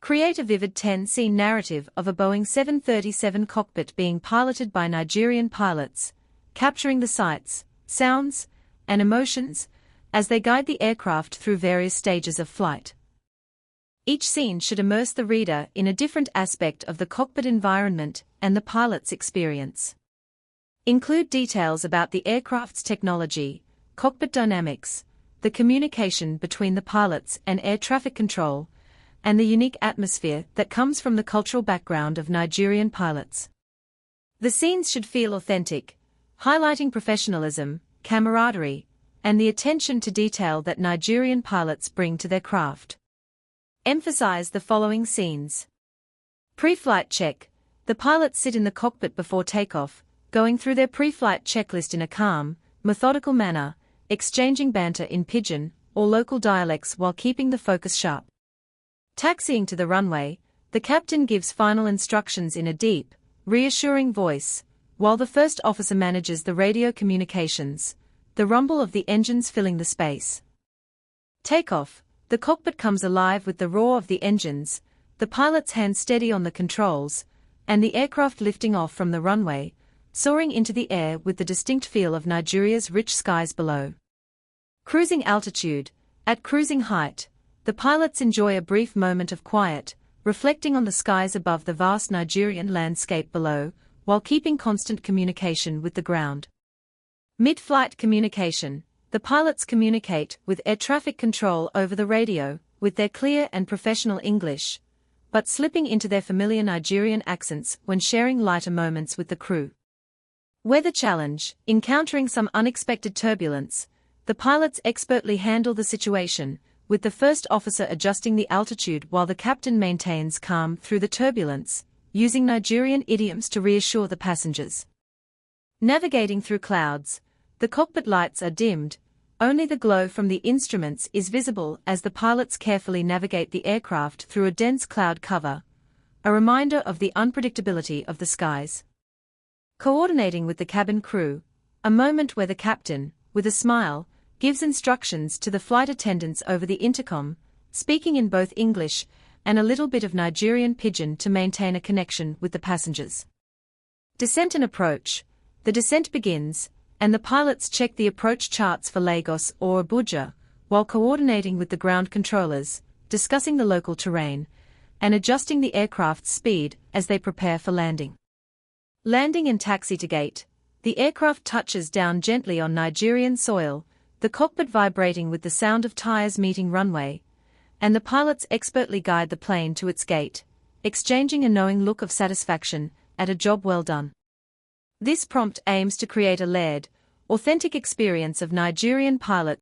Create a vivid 10-scene narrative of a Boeing 737 cockpit being piloted by Nigerian pilots, capturing the sights, sounds, and emotions as they guide the aircraft through various stages of flight. Each scene should immerse the reader in a different aspect of the cockpit environment and the pilot's experience. Include details about the aircraft's technology, cockpit dynamics, the communication between the pilots and air traffic control, and the unique atmosphere that comes from the cultural background of Nigerian pilots. The scenes should feel authentic, highlighting professionalism, camaraderie, and the attention to detail that Nigerian pilots bring to their craft. Emphasize the following scenes. Pre-flight check. The pilots sit in the cockpit before takeoff, going through their pre-flight checklist in a calm, methodical manner, exchanging banter in pidgin or local dialects while keeping the focus sharp. Taxiing to the runway, the captain gives final instructions in a deep, reassuring voice, while the first officer manages the radio communications, the rumble of the engines filling the space. Takeoff. The cockpit comes alive with the roar of the engines, the pilot's hands steady on the controls, and the aircraft lifting off from the runway, soaring into the air with the distinct feel of Nigeria's rich skies below. Cruising altitude. At cruising height, the pilots enjoy a brief moment of quiet, reflecting on the skies above the vast Nigerian landscape below, while keeping constant communication with the ground. Mid-flight communication. The pilots communicate with air traffic control over the radio, with their clear and professional English, but slipping into their familiar Nigerian accents when sharing lighter moments with the crew. Weather challenge. Encountering some unexpected turbulence, the pilots expertly handle the situation, with the first officer adjusting the altitude while the captain maintains calm through the turbulence, using Nigerian idioms to reassure the passengers. Navigating through clouds. The cockpit lights are dimmed, only the glow from the instruments is visible as the pilots carefully navigate the aircraft through a dense cloud cover, a reminder of the unpredictability of the skies. Coordinating with the cabin crew, a moment where the captain, with a smile, gives instructions to the flight attendants over the intercom, speaking in both English and a little bit of Nigerian pidgin to maintain a connection with the passengers. Descent and approach. The descent begins, and the pilots check the approach charts for Lagos or Abuja, while coordinating with the ground controllers, discussing the local terrain, and adjusting the aircraft's speed as they prepare for landing. Landing and taxi to gate. The aircraft touches down gently on Nigerian soil, the cockpit vibrating with the sound of tires meeting runway, and the pilots expertly guide the plane to its gate, exchanging a knowing look of satisfaction at a job well done. This prompt aims to create a layered, authentic experience of Nigerian pilots